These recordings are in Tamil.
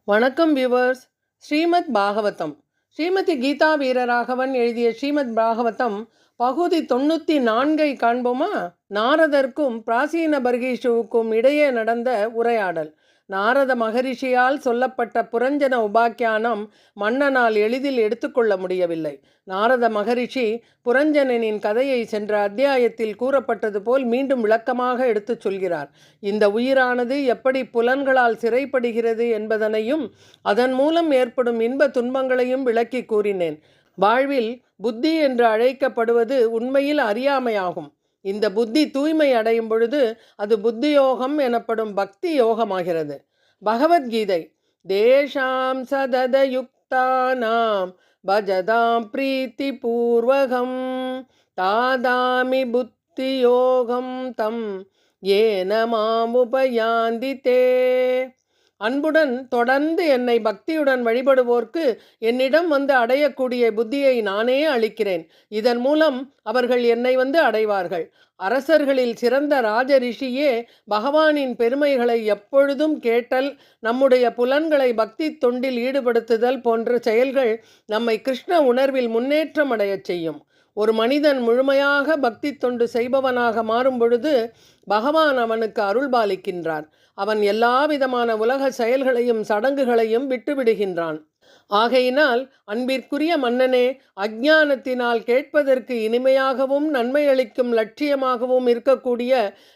வணக்கம் வியூவர்ஸ். ஸ்ரீமத் பாகவதம். ஸ்ரீமதி கீதா வீரராகவன் எழுதிய ஸ்ரீமத் பாகவதம் பகுதி 94 காண்போமா? நாரதர்க்கும் பிராசீன பர்ஹீஷுவுக்கும் இடையே நடந்த உரையாடல். நாரத மகரிஷியால் சொல்லப்பட்ட புரஞ்சன உபாக்கியானம் மன்னனால் எளிதில் எடுத்துக்கொள்ள முடியவில்லை. நாரத மகரிஷி புரஞ்சனனின் கதையை சென்ற அத்தியாயத்தில் கூறப்பட்டது போல் மீண்டும் விளக்கமாக எடுத்துச் சொல்கிறார். இந்த உயிரானது எப்படி புலன்களால் சிறைப்படுகிறது என்பதனையும் அதன் மூலம் ஏற்படும் இன்ப துன்பங்களையும் விளக்கி கூறினேன். வாழ்வில் புத்தி என்று அழைக்கப்படுவது உண்மையில் அறியாமையாகும். இந்த புத்தி தூய்மை அடையும் பொழுது அது புத்தி யோகம் எனப்படும் பக்தி யோகமாகிறது. பகவத்கீதை தேஷாம் சதத யுக்தானாம் பஜதாம் பிரீத்தி பூர்வகம் தாதாமி புத்தி யோகம் தம் ஏன மாமுபயாந்தி தே. அன்புடன் தொடர்ந்து என்னை பக்தியுடன் வழிபடுவோர்க்கு என்னிடம் வந்து அடையக்கூடிய புத்தியை நானே அளிக்கிறேன். இதன் மூலம் அவர்கள் என்னை வந்து அடைவார்கள். அரசர்களில் சிறந்த ராஜ ரிஷியே பகவானின் பெருமைகளை எப்பொழுதும் கேட்டல், நம்முடைய புலன்களை பக்தி தொண்டில் ஈடுபடுத்துதல் போன்ற செயல்கள் நம்மை கிருஷ்ண உணர்வில் முன்னேற்றம் அடையச் செய்யும். ஒரு மனிதன் முழுமையாக பக்தி தொண்டு செய்பவனாக மாறும் பொழுது பகவான் அவனுக்கு அருள்பாலிக்கின்றார். அவன் எல்லா விதமான உலக செயல்களையும் சடங்குகளையும் விட்டுவிடுகின்றான். ஆகையினால் அன்பிற்குரிய மன்னனே, அஞ்ஞானத்தினால் கேட்பதற்கு இனிமையாகவும் நன்மையளிக்கும் லட்சியமாகவும் இருக்கக்கூடிய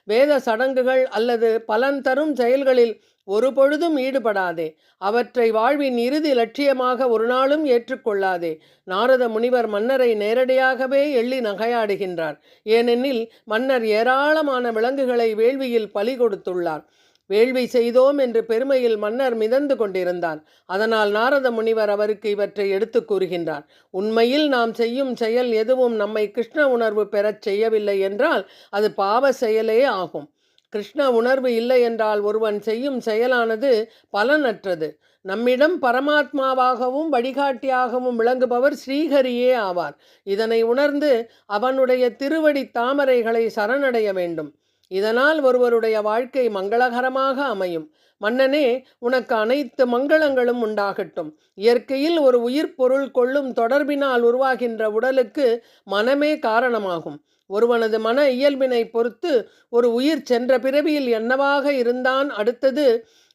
வேத சடங்குகள் அல்லது பலன் தரும் செயல்களில் ஒரு பொழுதும் ஈடுபடாதே. அவற்றை வாழ்வின் இறுதி லட்சியமாக ஒரு நாளும் ஏற்றுக்கொள்ளாதே. நாரத முனிவர் மன்னரை நேரடியாகவே எள்ளி நகையாடுகின்றார். ஏனெனில் மன்னர் ஏராளமான விலங்குகளை வேள்வியில் பலி கொடுத்துள்ளார். வேள்வி செய்தோம் என்று பெருமையில் மன்னர் மிதந்து கொண்டிருந்தார். அதனால் நாரத முனிவர் அவருக்கு இவற்றை எடுத்து கூறுகின்றார். உண்மையில் நாம் செய்யும் செயல் எதுவும் நம்மை கிருஷ்ண உணர்வு பெறச் செய்யவில்லை என்றால் அது பாவ செயலே ஆகும். கிருஷ்ண உணர்வு இல்லை என்றால் ஒருவன் செய்யும் செயலானது பலனற்றது. நம்மிடம் பரமாத்மாவாகவும் வழிகாட்டியாகவும் விளங்குபவர் ஸ்ரீஹரியே ஆவார். இதனை உணர்ந்து அவனுடைய திருவடி தாமரைகளை சரணடைய வேண்டும். இதனால் ஒருவருடைய வாழ்க்கை மங்களகரமாக அமையும். மன்னனே, உனக்கு அனைத்து மங்களங்களும் உண்டாகட்டும். இயற்கையில் ஒரு உயிர் பொருள் கொள்ளும் தொடர்பினால் உருவாகின்ற உடலுக்கு மனமே காரணமாகும். ஒருவனது மன இயல்பினை பொறுத்து ஒரு உயிர் சென்ற பிறவியில் என்னவாக இருந்தான்,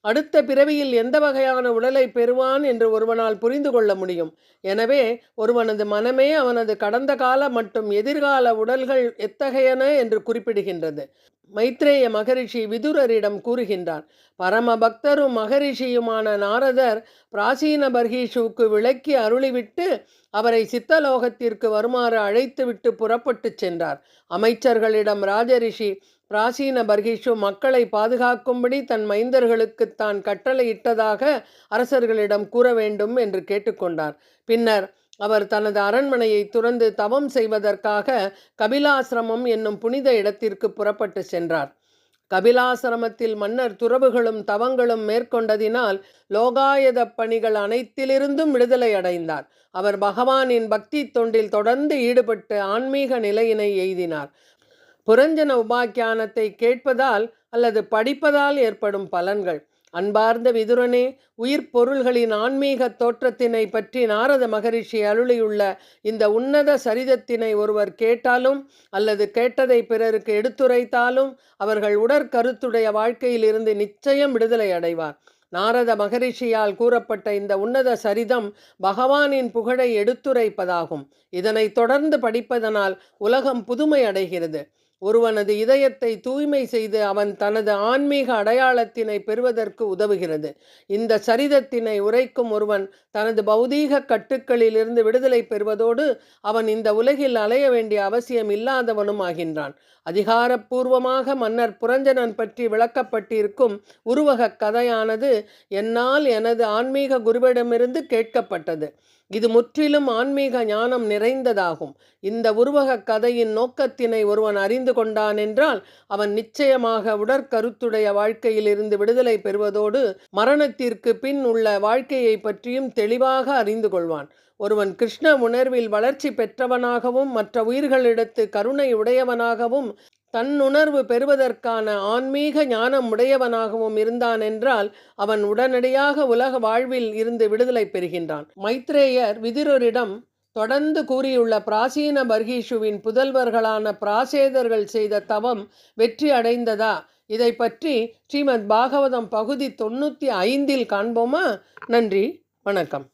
அடுத்த பிறவியில் எந்த வகையான உடலை பெறுவான் என்று ஒருவனால் புரிந்து கொள்ள முடியும். எனவே ஒருவனது மனமே அவனது கடந்த கால மற்றும் எதிர்கால உடல்கள் எத்தகையன என்று குறிப்பிடுகின்றது. மைத்ரேய மகரிஷி விதுரரிடம் கூறுகின்றார். பரம பக்தரும் மகரிஷியுமான நாரதர் பிராசீன பர்ஹீஷுவுக்கு விளக்கி அருளிவிட்டு அவரை சித்தலோகத்திற்கு வருமாறு அழைத்துவிட்டு புறப்பட்டு சென்றார். அமைச்சர்களிடம் ராஜரிஷி பிராசீன பர்ஹீஷு மக்களை பாதுகாக்கும்படி தன் மைந்தர்களுக்கு தான் கட்டளையிட்டதாக அரசர்களிடம் கூற வேண்டும் என்று கேட்டுக்கொண்டார். பின்னர் அவர் தனது அரண்மனையை துறந்து தவம் செய்வதற்காக கபிலாசிரமம் என்னும் புனித இடத்திற்கு புறப்பட்டு சென்றார். கபிலாசிரமத்தில் மன்னர் துறவுகளும் தவங்களும் மேற்கொண்டதினால் லோகாயத பணிகள் அனைத்திலிருந்தும் விடுதலை அடைந்தார். அவர் பகவானின் பக்தி தொண்டில் தொடர்ந்து ஈடுபட்டு ஆன்மீக நிலையினை எய்தினார். புரஞ்சன உபாக்கியானத்தை கேட்பதால் அல்லது படிப்பதால் ஏற்படும் பலன்கள். அன்பார்ந்த விதுரனே, உயிர் பொருள்களின் ஆன்மீக தோற்றத்தினை பற்றி நாரத மகரிஷி அருளியுள்ள இந்த உன்னத சரிதத்தினை ஒருவர் கேட்டாலும் அல்லது கேட்டதை பிறருக்கு எடுத்துரைத்தாலும் அவர்கள் உடற்கருத்துடைய வாழ்க்கையில் இருந்து நிச்சயம் விடுதலை அடைவார். நாரத மகரிஷியால் கூறப்பட்ட இந்த உன்னத சரிதம் பகவானின் புகழை எடுத்துரைப்பதாகும். இதனை தொடர்ந்து படிப்பதனால் உலகம் புதுமை அடைகிறது. ஒருவனது இதயத்தை தூய்மை செய்து அவன் தனது ஆன்மீக அடையாளத்தினை பெறுவதற்கு உதவுகிறது. இந்த சரிதத்தினை உரைக்கும் ஒருவன் தனது பௌதீக கட்டுக்களிலிருந்து விடுதலை பெறுவதோடு அவன் இந்த உலகில் அலைய வேண்டிய அவசியம் இல்லாதவனும் ஆகின்றான். அதிகாரப்பூர்வமாக மன்னர் புரஞ்சனன் பற்றி விளக்கப்பட்டிருக்கும் உருவக கதையானது என்னால் எனது ஆன்மீக குருவிடமிருந்து கேட்கப்பட்டது. இது முற்றிலும் ஆன்மீக ஞானம் நிறைந்ததாகும். இந்த உருவக கதையின் நோக்கத்தினை ஒருவன் அறிந்து கொண்டான் என்றால் அவன் நிச்சயமாக உடற்கருத்துடைய வாழ்க்கையில் இருந்து விடுதலை பெறுவதோடு மரணத்திற்கு பின் உள்ள வாழ்க்கையை பற்றியும் தெளிவாக அறிந்து கொள்வான். ஒருவன் கிருஷ்ண உணர்வில் வளர்ச்சி பெற்றவனாகவும் மற்ற உயிர்களிடத்து கருணை உடையவனாகவும் தன்னுணர்வு பெறுவதற்கான ஆன்மீக ஞானம் உடையவனாகவும் இருந்தான் என்றால் அவன் உடனடியாக உலக வாழ்வில் இருந்து விடுதலை பெறுகின்றான். மைத்ரேயர் விதுரரிடம் தொடர்ந்து கூறியுள்ள பிராசீன பர்ஹீஷுவின் புதல்வர்களான பிராசேதர்கள் செய்த தவம் வெற்றி அடைந்ததா? இதை பற்றி ஸ்ரீமத் பாகவதம் பகுதி 95 காண்போமா? நன்றி, வணக்கம்.